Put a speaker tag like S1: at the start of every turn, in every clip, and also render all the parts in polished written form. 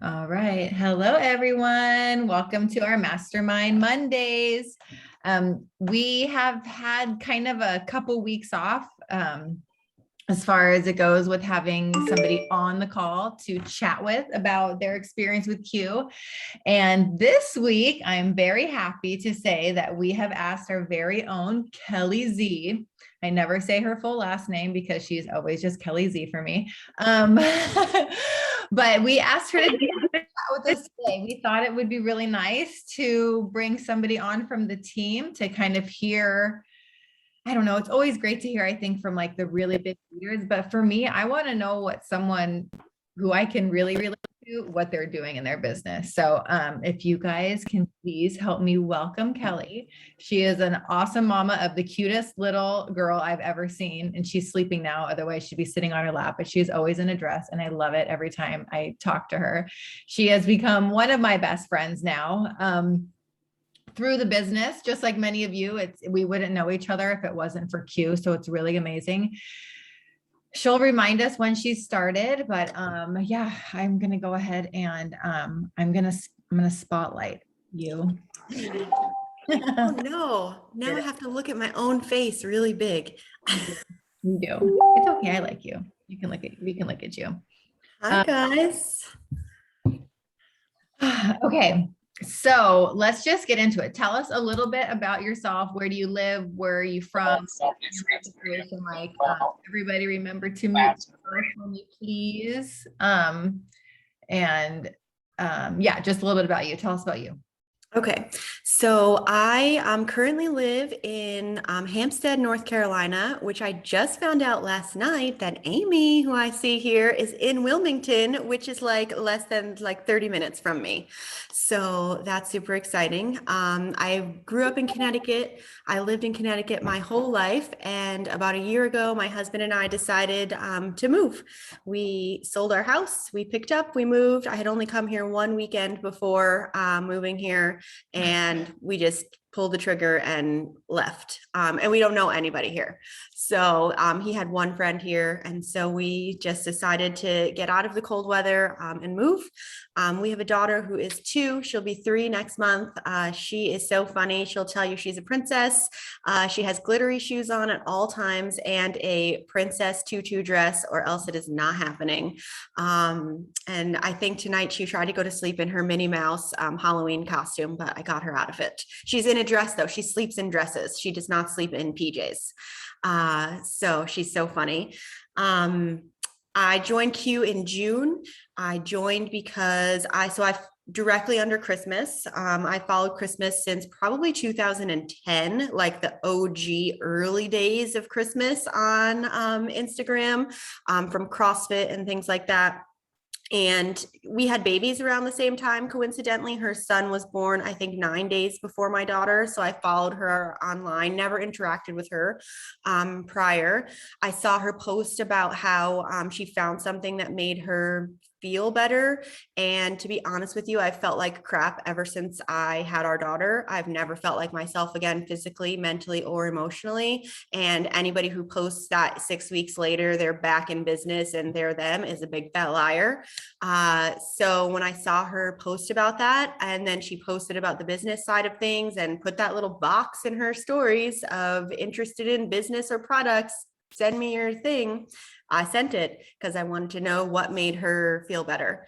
S1: All right. Hello, everyone. Welcome to our Mastermind Mondays. We have had kind of a couple weeks off as far as it goes with having somebody on the call to chat with about their experience with Q. And this week, I'm very happy to say that we have asked our very own Kelly Z. I never say her full last name because she's always just Kelly Z for me. But we asked her to do with us today. We thought it would be really nice to bring somebody on from the team to kind of hear. I don't know. It's always great to hear, I think, from like the really big leaders. But for me, I want to know what someone who I can really relate to, what they're doing in their business. So if you guys can please help me welcome Kelly. She is an awesome mama of the cutest little girl I've ever seen. And she's sleeping now. Otherwise, she'd be sitting on her lap, but she's always in a dress. And I love it every time I talk to her. She has become one of my best friends now. Through the business, just like many of you, we wouldn't know each other if it wasn't for Q. So it's really amazing. She'll remind us when she started, but yeah, I'm gonna go ahead and I'm gonna spotlight you.
S2: Oh no, now I have to look at my own face really big.
S1: You do. It's okay. I like you. We can look at you.
S2: Hi guys.
S1: Okay. So let's just get into it. Tell us a little bit about yourself. Where do you live? Where are you from? Situation like everybody remember to mute for me, please. Yeah, just a little bit about you. Tell us about you.
S2: Okay, so I currently live in Hampstead, North Carolina, which I just found out last night that Amy, who I see here, is in Wilmington, which is like less than 30 minutes from me. So that's super exciting. I grew up in Connecticut. I lived in Connecticut my whole life. And about a year ago, my husband and I decided to move. We sold our house, we picked up, we moved. I had only come here one weekend before moving here. And we just pulled the trigger and left. And we don't know anybody here. So he had one friend here. And so we just decided to get out of the cold weather and move. We have a daughter who is 2. She'll be 3 next month. She is so funny. She'll tell you she's a princess. She has glittery shoes on at all times and a princess tutu dress, or else it is not happening. And I think tonight she tried to go to sleep in her Minnie Mouse Halloween costume, but I got her out of it. She's in a dress though. She sleeps in dresses. She does not sleep in PJs. So she's so funny. I joined Q in June. I joined because I've directly under Christmas. I followed Christmas since probably 2010, like the OG early days of Christmas on Instagram, from CrossFit and things like that. And we had babies around the same time. Coincidentally, her son was born, I think, 9 days before my daughter. So I followed her online, never interacted with her prior. I saw her post about how she found something that made her feel better. And to be honest with you, I felt like crap ever since I had our daughter. I've never felt like myself again, physically, mentally, or emotionally. And anybody who posts that 6 weeks later, they're back in business and they're them is a big fat liar. So when I saw her post about that, and then she posted about the business side of things and put that little box in her stories of interested in business or products, send me your thing. I sent it because I wanted to know what made her feel better.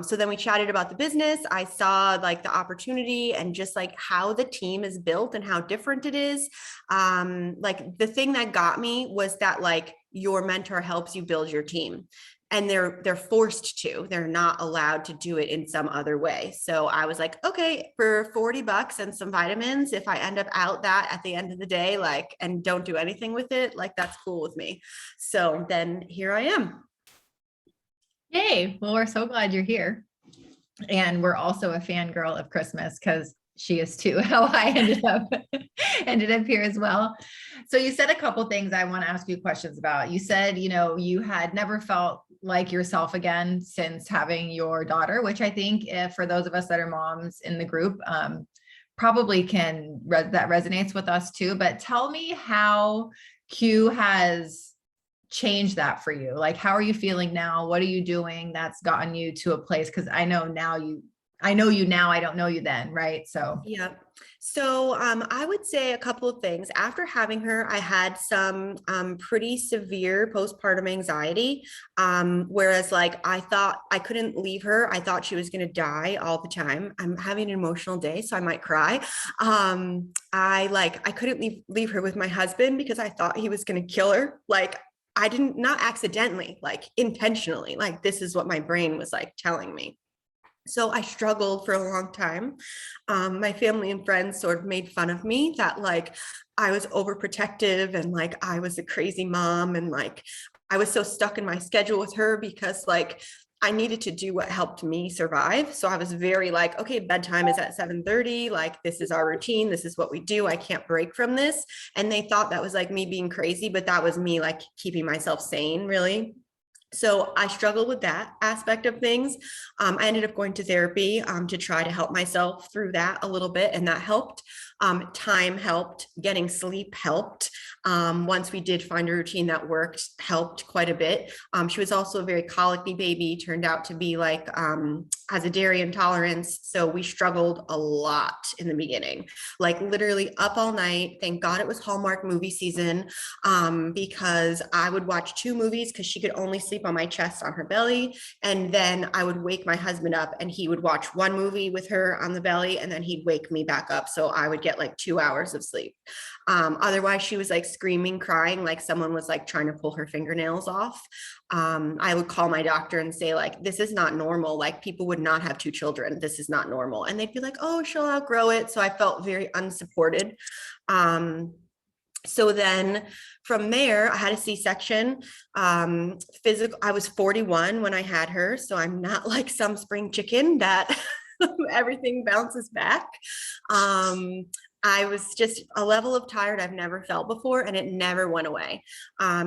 S2: So then we chatted about the business. I saw like the opportunity and just like how the team is built and how different it is. Like the thing that got me was that like your mentor helps you build your team. And they're forced to, they're not allowed to do it in some other way. So I was like, okay, for $40 and some vitamins, if I end up out that at the end of the day, like, and don't do anything with it, like that's cool with me. So then here I am.
S1: Yay. Well, we're so glad you're here. And we're also a fangirl of Christmas because she is too, how I ended up here as well. So you said a couple things I want to ask you questions about. You said, you had never felt like yourself again since having your daughter, which I think for those of us that are moms in the group, probably that resonates with us too. But tell me how Q has changed that for you? Like, how are you feeling now? What are you doing that's gotten you to a place? Cause I know you now, I don't know you then. Right. So
S2: Yeah. So I would say a couple of things. After having her, I had some pretty severe postpartum anxiety. Whereas like I thought I couldn't leave her. I thought she was going to die all the time. I'm having an emotional day, so I might cry. I couldn't leave her with my husband because I thought he was going to kill her. Like I didn't, not accidentally, like intentionally, like this is what my brain was like telling me. So I struggled for a long time. My family and friends sort of made fun of me that like I was overprotective and like I was a crazy mom and like I was so stuck in my schedule with her because like I needed to do what helped me survive. So I was very like, okay, bedtime is at 7:30. Like this is our routine. This is what we do. I can't break from this. And they thought that was like me being crazy, but that was me like keeping myself sane, really. So I struggled with that aspect of things. I ended up going to therapy to try to help myself through that a little bit, and that helped. Time helped, getting sleep helped. Once we did find a routine that worked, helped quite a bit. She was also a very colicky baby, turned out to be like, has a dairy intolerance. So we struggled a lot in the beginning, like literally up all night. Thank God it was Hallmark movie season, because I would watch 2 movies because she could only sleep on my chest on her belly. And then I would wake my husband up and he would watch 1 movie with her on the belly and then he'd wake me back up. So I would get like 2 hours of sleep. Otherwise, she was like screaming, crying, like someone was like trying to pull her fingernails off. I would call my doctor and say, like, this is not normal. Like, people would not have 2 children. This is not normal. And they'd be like, oh, she'll outgrow it. So I felt very unsupported. So then from there, I had a C-section. Physical, I was 41 when I had her. So I'm not like some spring chicken that everything bounces back. I was just a level of tired I've never felt before, and it never went away.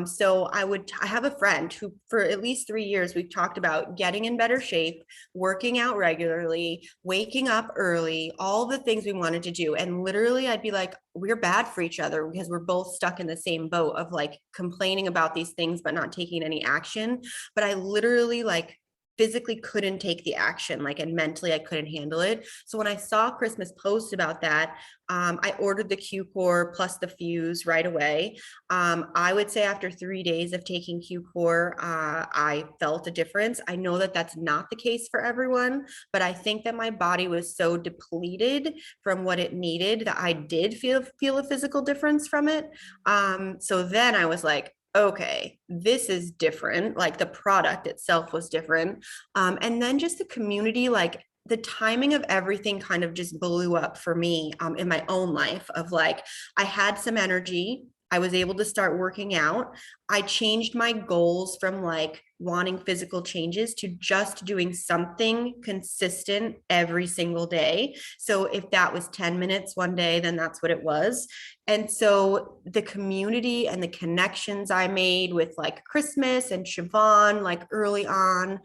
S2: So I have a friend who, for at least 3 years, we've talked about getting in better shape, working out regularly, waking up early, all the things we wanted to do. And literally, I'd be like, we're bad for each other because we're both stuck in the same boat of like complaining about these things, but not taking any action. But I literally like physically couldn't take the action, like, and mentally I couldn't handle it. So when I saw Christmas post about that, I ordered the Q Core plus the Fuse right away. I would say after 3 days of taking Q Core, I felt a difference. I know that that's not the case for everyone, but I think that my body was so depleted from what it needed that I did feel a physical difference from it. So then I was like, okay, this is different. Like the product itself was different. And then just the community, like the timing of everything kind of just blew up for me in my own life of like, I had some energy. I was able to start working out. I changed my goals from like wanting physical changes to just doing something consistent every single day. So if that was 10 minutes one day, then that's what it was. And so the community and the connections I made with like Christmas and Siobhan, like early on,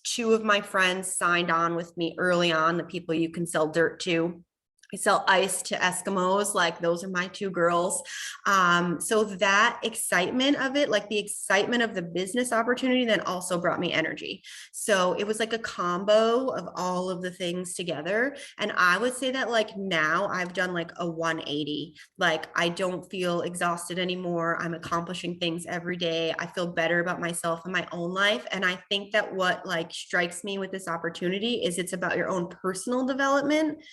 S2: 2 of my friends signed on with me early on, the people you can sell dirt to. I sell ice to Eskimos, like those are my 2 girls. So that excitement of it, like the excitement of the business opportunity, then also brought me energy. So it was like a combo of all of the things together. And I would say that like now I've done like a 180. Like I don't feel exhausted anymore. I'm accomplishing things every day. I feel better about myself and my own life. And I think that what like strikes me with this opportunity is it's about your own personal development.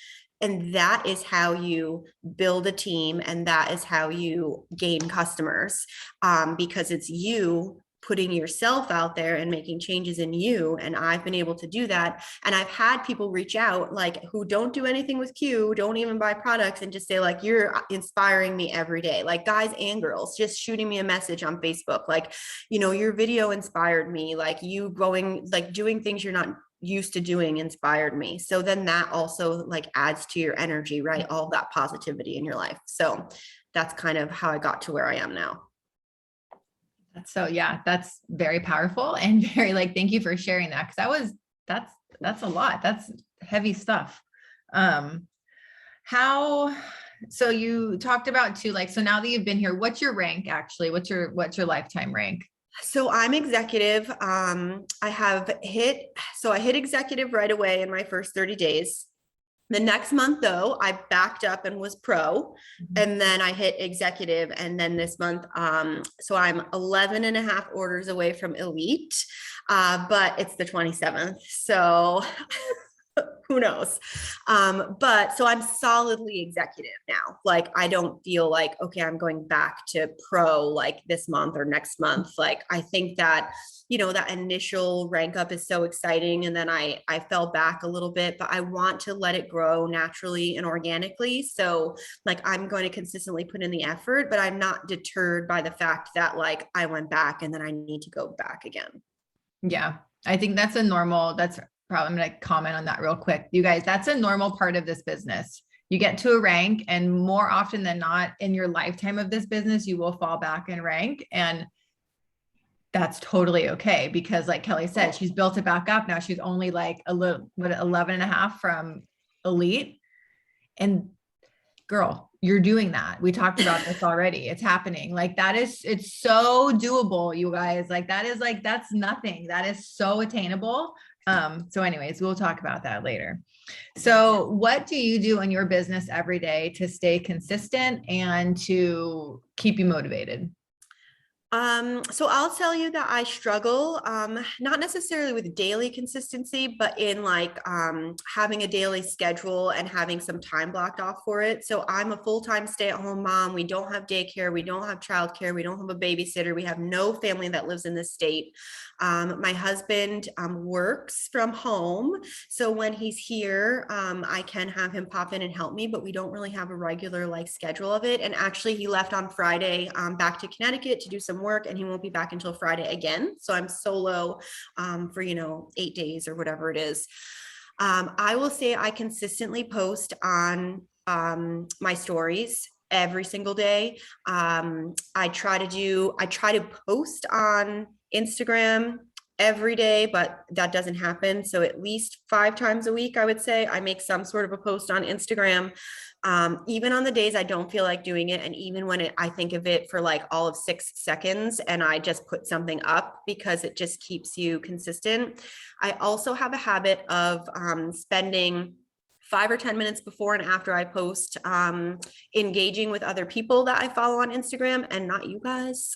S2: And that is how you build a team, and that is how you gain customers, because it's you putting yourself out there and making changes in you. And I've been able to do that. And I've had people reach out like who don't do anything with Q, don't even buy products, and just say like, you're inspiring me every day. Like guys and girls just shooting me a message on Facebook. Like, you know, your video inspired me. Like you going, like doing things you're not used to doing inspired me. So then that also like adds to your energy, right? All that positivity in your life. So that's kind of how I got to where I am now.
S1: So yeah, that's very powerful and very like, thank you for sharing that. Cause that's a lot. That's heavy stuff. How, So you talked about too, like, so now that you've been here, what's your rank actually? What's your lifetime rank?
S2: So I'm executive. I hit executive right away in my first 30 days. The next month, though, I backed up and was pro,
S1: Mhm.
S2: and then I hit executive. And then this month, so I'm 11 and a half orders away from elite, but it's the 27th. So who knows? But so I'm solidly executive now. Like I don't feel like, okay, I'm going back to pro like this month or next month. Like I think that, that initial rank up is so exciting. And then I fell back a little bit, but I want to let it grow naturally and organically. So like I'm going to consistently put in the effort, but I'm not deterred by the fact that like I went back and then I need to go back again.
S1: Yeah, I think that's probably, I'm gonna comment on that real quick. You guys, that's a normal part of this business. You get to a rank, and more often than not in your lifetime of this business, you will fall back in rank. And that's totally okay because like Kelly said, she's built it back up. Now she's only like a little, 11 and a half from elite. And girl, you're doing that. We talked about this already. It's happening. Like it's so doable, you guys. Like that's nothing. That is so attainable. So anyways, we'll talk about that later. So what do you do in your business every day to stay consistent and to keep you motivated?
S2: So I'll tell you that I struggle, not necessarily with daily consistency, but in like having a daily schedule and having some time blocked off for it. So I'm a full-time stay-at-home mom. We don't have daycare. We don't have childcare. We don't have a babysitter. We have no family that lives in this state. My husband works from home. So when he's here, I can have him pop in and help me, but we don't really have a regular like schedule of it. And actually he left on Friday back to Connecticut to do some work, and he won't be back until Friday again. So I'm solo for, 8 days or whatever it is. I will say I consistently post on my stories every single day. I try to post on Instagram every day, but that doesn't happen. So at least 5 times a week, I would say I make some sort of a post on Instagram. Even on the days I don't feel like doing it. And even when I think of it for like all of 6 seconds and I just put something up because it just keeps you consistent. I also have a habit of spending 5 or 10 minutes before and after I post, engaging with other people that I follow on Instagram, and not you guys,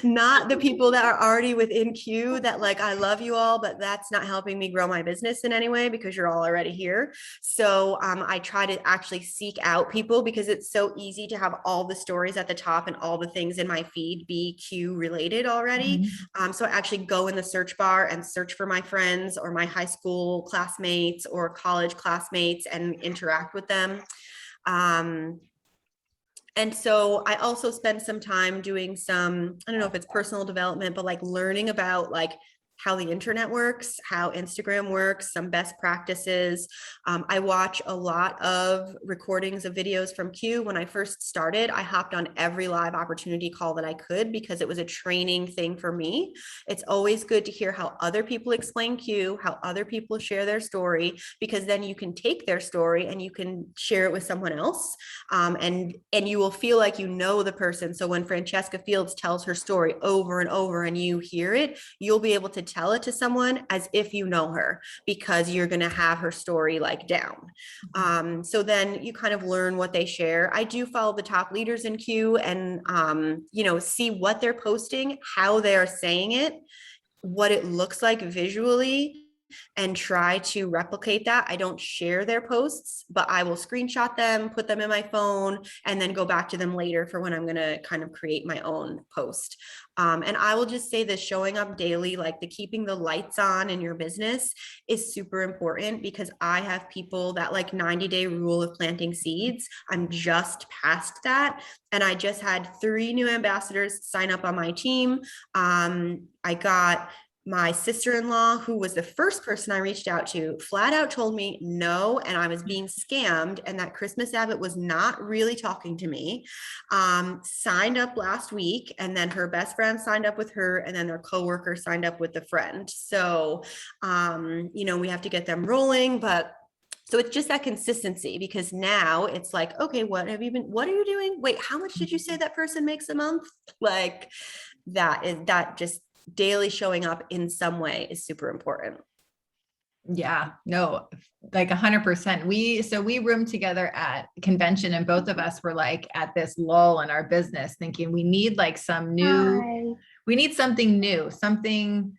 S2: not the people that are already within queue that like, I love you all, but that's not helping me grow my business in any way because you're all already here. So I try to actually seek out people because it's so easy to have all the stories at the top and all the things in my feed be queue related already. So I actually go in the search bar and search for my friends or my high school classmates or college classmates and interact with them. And so I also spend some time doing some, I don't know if it's personal development, but like learning about like how the internet works, how Instagram works, some best practices. I watch a lot of recordings of videos from Q. When I first started, I hopped on every live opportunity call that I could because it was a training thing for me. It's always good to hear how other people explain Q, how other people share their story, because then you can take their story and you can share it with someone else. And you will feel like you know the person. So when Francesca Fields tells her story over and over and you hear it, you'll be able to tell it to someone as if you know her because you're going to have her story like down. So then you kind of learn what they share. I do follow the top leaders in Q and, see what they're posting, how they're saying it, what it looks like visually, and try to replicate that. I don't share their posts, but I will screenshot them, put them in my phone, and then go back to them later for when I'm going to kind of create my own post. And I will just say this, showing up daily, like the keeping the lights on in your business is super important because I have people that like 90-day rule of planting seeds. I'm just past that. And I just had 3 new ambassadors sign up on my team. I got my sister-in-law, who was the first person I reached out to, flat out told me no, and I was being scammed, and that Christmas Abbott was not really talking to me. Signed up last week, and then her best friend signed up with her, and then their coworker signed up with the friend. So, we have to get them rolling, but So it's just that consistency, because now it's like, okay, what are you doing? Wait, how much did you say that person makes a month? Like that just daily showing up in some way is super important.
S1: Yeah, no, like 100%. We roomed together at convention, and both of us were like at this lull in our business thinking we need like
S2: Hi.
S1: we need something new, something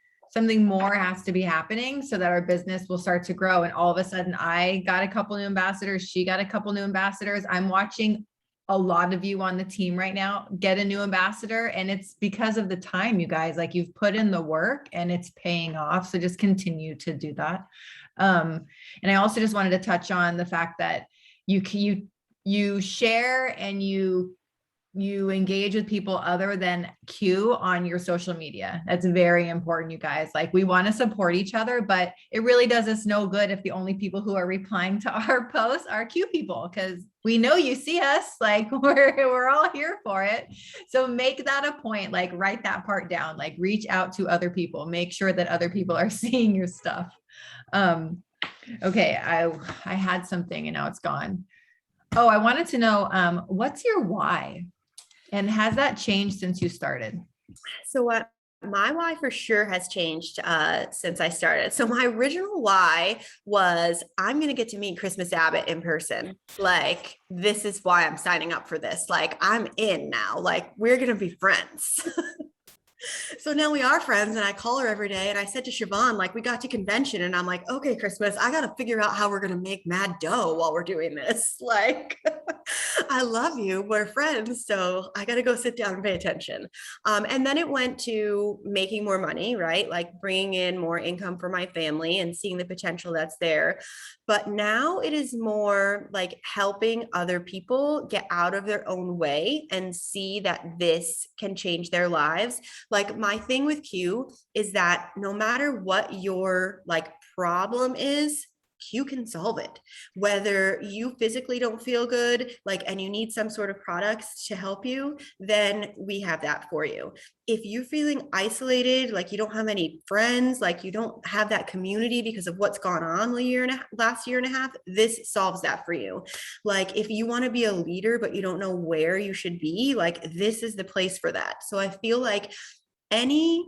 S1: more has to be happening so that our business will start to grow. And all of a sudden I got a couple new ambassadors. She got a couple new ambassadors. I'm watching a lot of you on the team right now get a new ambassador. And it's because of the time, you guys, like you've put in the work and it's paying off. So just continue to do that. And I also just wanted to touch on the fact that you share and you engage with people other than Q on your social media. That's very important, you guys. Like we want to support each other, but it really does us no good if the only people who are replying to our posts are Q people, because we know you see us, like we're all here for it. So make that a point, like write that part down, like reach out to other people, make sure that other people are seeing your stuff. Okay, I had something and now it's gone. Oh, I wanted to know, what's your why? And has that changed since you started?
S2: So what my why for sure has changed since I started. So my original why was I'm going to get to meet Christmas Abbott in person. Like, this is why I'm signing up for this. Like, I'm in now. Like, we're going to be friends. So now we are friends, and I call her every day. And I said to Siobhan, like, we got to convention and I'm like, okay, Christmas, I got to figure out how we're going to make mad dough while we're doing this. Like, I love you. We're friends. So I got to go sit down and pay attention. And then it went to making more money, right? Like bringing in more income for my family and seeing the potential that's there. But now it is more like helping other people get out of their own way and see that this can change their lives. Like my thing with Q is that no matter what your like problem is, Q can solve it. Whether you physically don't feel good, like, and you need some sort of products to help you, then we have that for you. If you're feeling isolated, like you don't have any friends, like you don't have that community because of what's gone on last year and a half, this solves that for you. Like if you want to be a leader, but you don't know where you should be, like this is the place for that. So I feel like any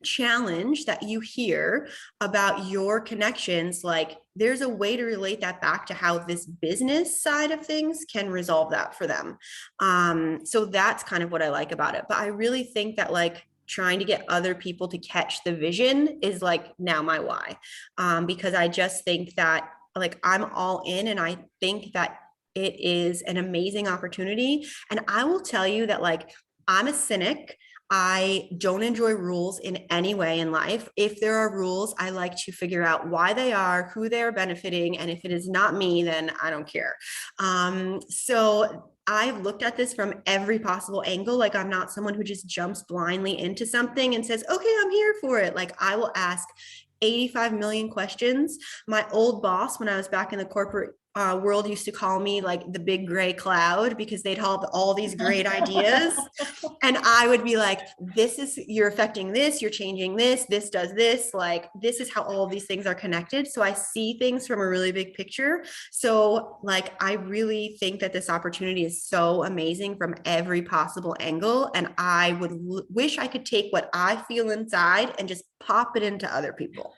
S2: challenge that you hear about your connections, like there's a way to relate that back to how this business side of things can resolve that for them. So that's kind of what I like about it. But I really think that like trying to get other people to catch the vision is like now my why. Because I just think that like I'm all in, and I think that it is an amazing opportunity. And I will tell you that like I'm a cynic. I don't enjoy rules in any way in life. If there are rules, I like to figure out why they are, who they are benefiting. And if it is not me, then I don't care. So I've looked at this from every possible angle. Like I'm not someone who just jumps blindly into something and says, okay, I'm here for it. Like I will ask 85 million questions. My old boss, when I was back in the corporate world, used to call me like the big gray cloud because they'd have all these great ideas. And I would be like, this is, you're affecting this, you're changing this, this does this, like, this is how all of these things are connected. So I see things from a really big picture. So like, I really think that this opportunity is so amazing from every possible angle. And I would wish I could take what I feel inside and just pop it into other people.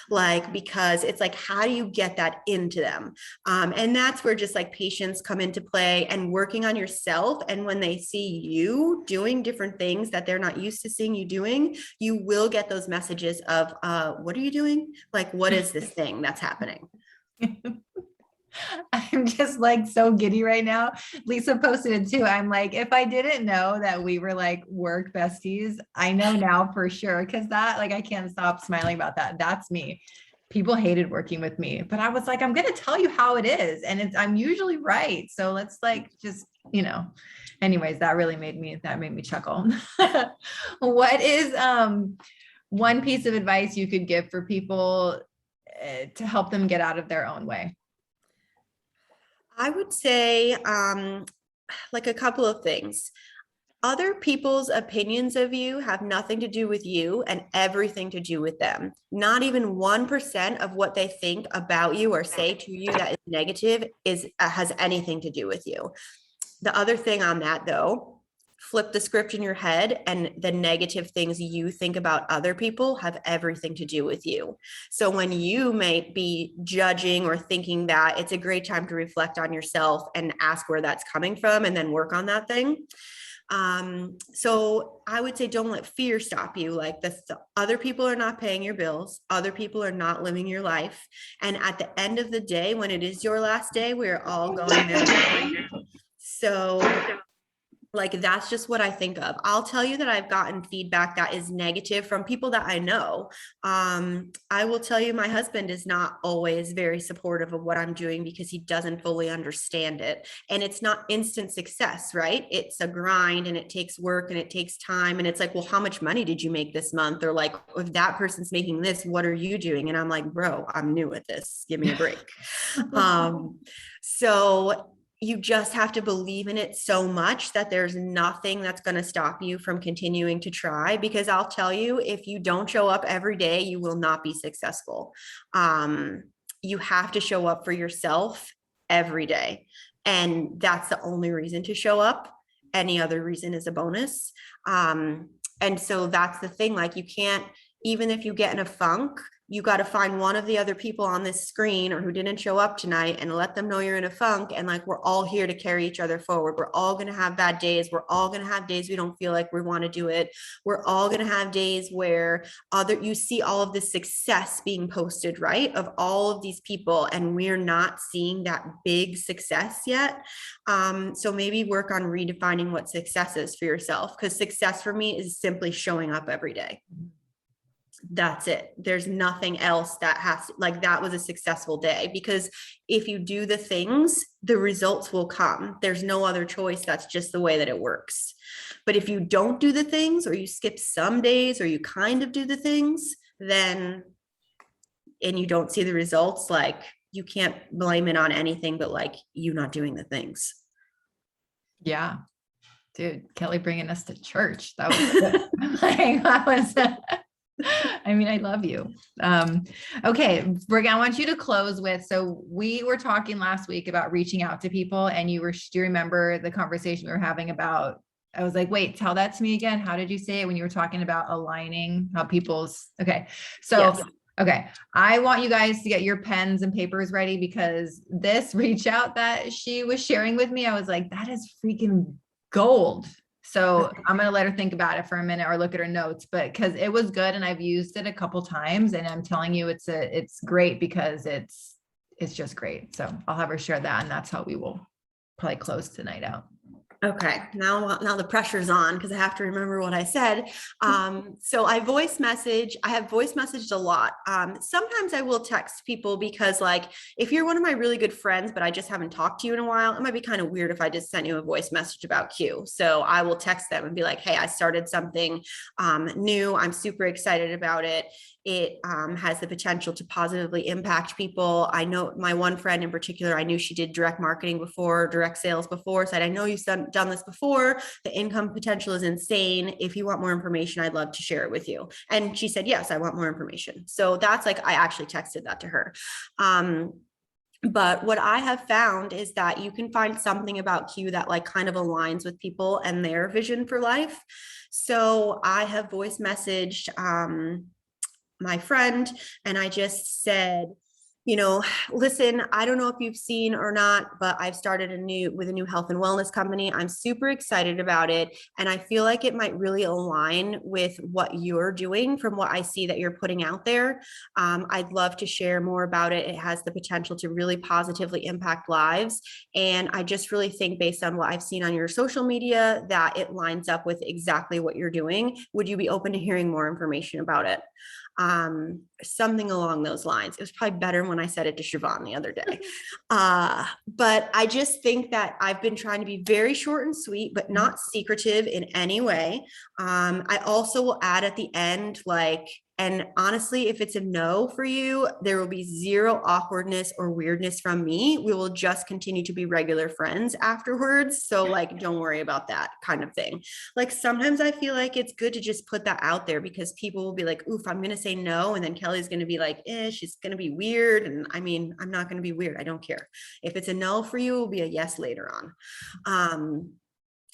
S2: Like, because it's like, how do you get that into them? And that's where just like patience come into play and working on yourself. And when they see you doing different things that they're not used to seeing you doing, you will get those messages of, what are you doing? Like, what is this thing that's happening?
S1: I'm just like so giddy right now. Lisa posted it too. I'm like, if I didn't know that we were like work besties, I know now for sure. Cause that, like, I can't stop smiling about that. That's me. People hated working with me, but I was like, I'm going to tell you how it is. And I'm usually right. So let's like, just, anyways, that made me chuckle. What is, one piece of advice you could give for people to help them get out of their own way?
S2: I would say like a couple of things. other people's opinions of you have nothing to do with you and everything to do with them. Not even 1% of what they think about you or say to you that is negative has anything to do with you. The other thing on that, though, flip the script in your head, and the negative things you think about other people have everything to do with you. So when you may be judging or thinking that, it's a great time to reflect on yourself and ask where that's coming from and then work on that thing. So I would say don't let fear stop you. Like other people are not paying your bills. Other people are not living your life. And at the end of the day, when it is your last day, we're all going there. So like, that's just what I think of. I'll tell you that I've gotten feedback that is negative from people that I know. I will tell you, my husband is not always very supportive of what I'm doing because he doesn't fully understand it. And it's not instant success, right? It's a grind, and it takes work, and it takes time. And it's like, well, how much money did you make this month? Or like, if that person's making this, what are you doing? And I'm like, bro, I'm new at this. Give me a break. So you just have to believe in it so much that there's nothing that's going to stop you from continuing to try. Because I'll tell you, if you don't show up every day, you will not be successful. You have to show up for yourself every day. And that's the only reason to show up. Any other reason is a bonus. And so that's the thing. Like, you can't, even if you get in a funk, you got to find one of the other people on this screen or who didn't show up tonight and let them know you're in a funk. And like, we're all here to carry each other forward. We're all going to have bad days. We're all going to have days we don't feel like we want to do it. We're all going to have days where you see all of this success being posted, right? Of all of these people. And we're not seeing that big success yet. So maybe work on redefining what success is for yourself. Because success for me is simply showing up every day. That's it. There's nothing else that that was a successful day, because if you do the things, the results will come. There's no other choice. That's just the way that it works. But if you don't do the things, or you skip some days, or you kind of do the things, and you don't see the results, like, you can't blame it on anything but like you not doing the things.
S1: Yeah. Dude, Kelly bringing us to church. That was like, that was I mean, I love you. Okay, Brigham, I want you to close with, so we were talking last week about reaching out to people, and do you remember the conversation we were having about, I was like, wait, tell that to me again. How did you say it when you were talking about aligning how okay. So, yes. Okay. I want you guys to get your pens and papers ready, because this reach out that she was sharing with me, I was like, that is freaking gold. So I'm going to let her think about it for a minute or look at her notes, but because it was good and I've used it a couple times, and I'm telling you, it's great because it's just great. So I'll have her share that, and that's how we will probably close tonight out.
S2: Okay, now the pressure's on because I have to remember what I said. So I have voice messaged a lot. Sometimes I will text people because, like, if you're one of my really good friends, but I just haven't talked to you in a while, it might be kind of weird if I just sent you a voice message about Q. So I will text them and be like, hey, I started something new. I'm super excited about it. It has the potential to positively impact people. I know my one friend in particular, I knew she did direct marketing before, direct sales before, said, I know you've done this before. The income potential is insane. If you want more information, I'd love to share it with you. And she said, yes, I want more information. So that's like, I actually texted that to her. But what I have found is that you can find something about Q that like kind of aligns with people and their vision for life. So I have voice messaged my friend, and I just said, listen, I don't know if you've seen or not, but I've started a new health and wellness company. I'm super excited about it. And I feel like it might really align with what you're doing from what I see that you're putting out there. I'd love to share more about it. It has the potential to really positively impact lives. And I just really think, based on what I've seen on your social media, that it lines up with exactly what you're doing. Would you be open to hearing more information about it? Something along those lines. It was probably better when I said it to Siobhan the other day. But I just think that I've been trying to be very short and sweet, but not secretive in any way. I also will add at the end, like, And honestly, if it's a no for you, there will be zero awkwardness or weirdness from me. We will just continue to be regular friends afterwards. So like, don't worry about that kind of thing. Like sometimes I feel like it's good to just put that out there because people will be like, oof, I'm going to say no. And then Kelly's going to be like, she's going to be weird. And I mean, I'm not going to be weird. I don't care. If it's a no for you, it will be a yes later on.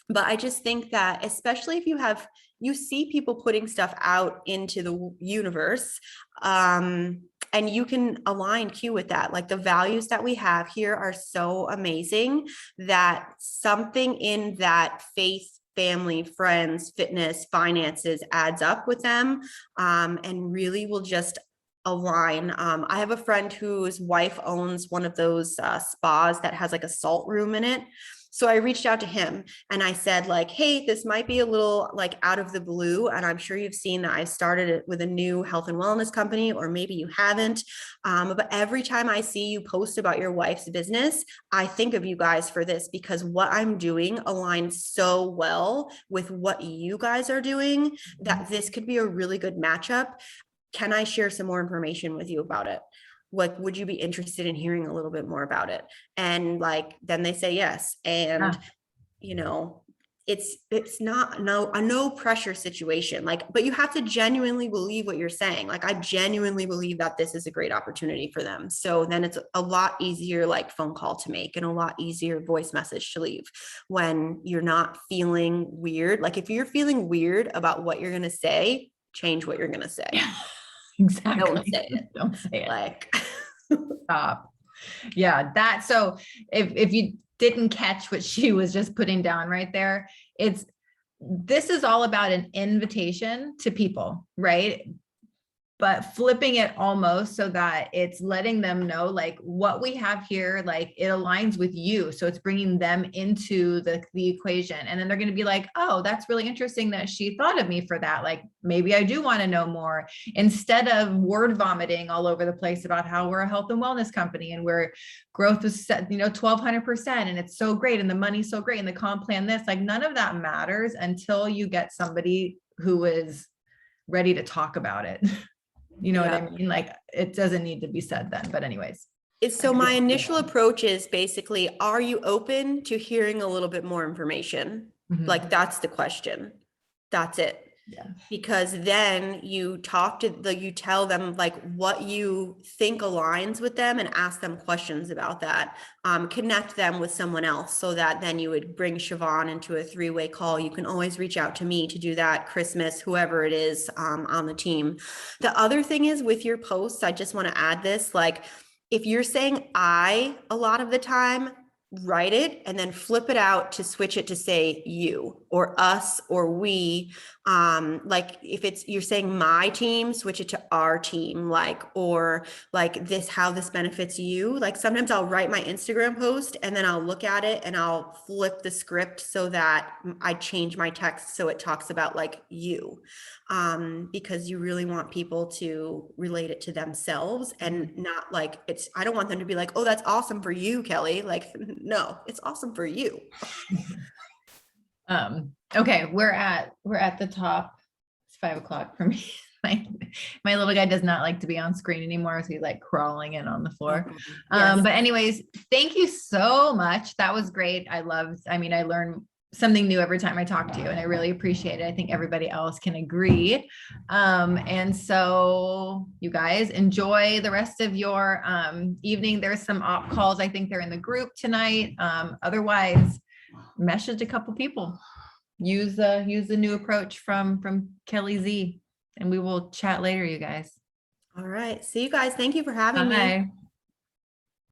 S2: But I just think that, especially if you see people putting stuff out into the universe, and you can align Q with that. Like the values that we have here are so amazing that something in that faith, family, friends, fitness, finances adds up with them, and really will just align. I have a friend whose wife owns one of those spas that has like a salt room in it. So I reached out to him and I said like, hey, this might be a little like out of the blue. And I'm sure you've seen that I started it with a new health and wellness company, or maybe you haven't. But every time I see you post about your wife's business, I think of you guys for this because what I'm doing aligns so well with what you guys are doing that this could be a really good matchup. Can I share some more information with you about it? Like, would you be interested in hearing a little bit more about it? And like, then they say yes. And, you know, it's not a no pressure situation. Like, but you have to genuinely believe what you're saying. Like, I genuinely believe that this is a great opportunity for them. So then it's a lot easier, like phone call to make and a lot easier voice message to leave when you're not feeling weird. Like if you're feeling weird about what you're going to say, change what you're going to say.
S1: Exactly.
S2: Don't say it.
S1: Don't say it.
S2: Like,
S1: stop. Yeah, that. So if you didn't catch what she was just putting down right there, this is all about an invitation to people, right? But flipping it almost so that it's letting them know like what we have here, like it aligns with you. So it's bringing them into the equation. And then they're going to be like, oh, that's really interesting that she thought of me for that. Like maybe I do want to know more, instead of word vomiting all over the place about how we're a health and wellness company and where growth was set, 1200%. And it's so great. And the money's so great. And the comp plan this, like none of that matters until you get somebody who is ready to talk about it. You know what I mean? Like it doesn't need to be said then, but anyways.
S2: So my initial approach is basically, are you open to hearing a little bit more information?
S1: Mhm.
S2: Like that's the question. That's it.
S1: Yeah.
S2: Because then you you tell them like what you think aligns with them and ask them questions about that. Connect them with someone else so that then you would bring Siobhan into a 3-way call. You can always reach out to me to do that, Christmas, whoever it is on the team. The other thing is with your posts, I just want to add this, like if you're saying I a lot of the time, write it and then flip it out to switch it to say you or us or we. Like if you're saying my team, switch it to our team, like, or like this, how this benefits you. Like sometimes I'll write my Instagram post and then I'll look at it and I'll flip the script so that I change my text so it talks about like you, because you really want people to relate it to themselves and not like I don't want them to be like, oh, that's awesome for you, Kelly. Like, no, it's awesome for you.
S1: Okay, we're at the top. It's 5 o'clock for me. My little guy does not like to be on screen anymore, so he's like crawling in on the floor.
S2: Yes.
S1: But anyways, thank you so much. That was great. I learn something new every time I talk to you, and I really appreciate it. I think everybody else can agree. And so you guys enjoy the rest of your evening. There's some op calls. I think they're in the group tonight. Otherwise, message a couple people. Use the new approach from Kelly Z, and we will chat later, you guys.
S2: All right. See you guys. Thank you for having me.
S1: Bye.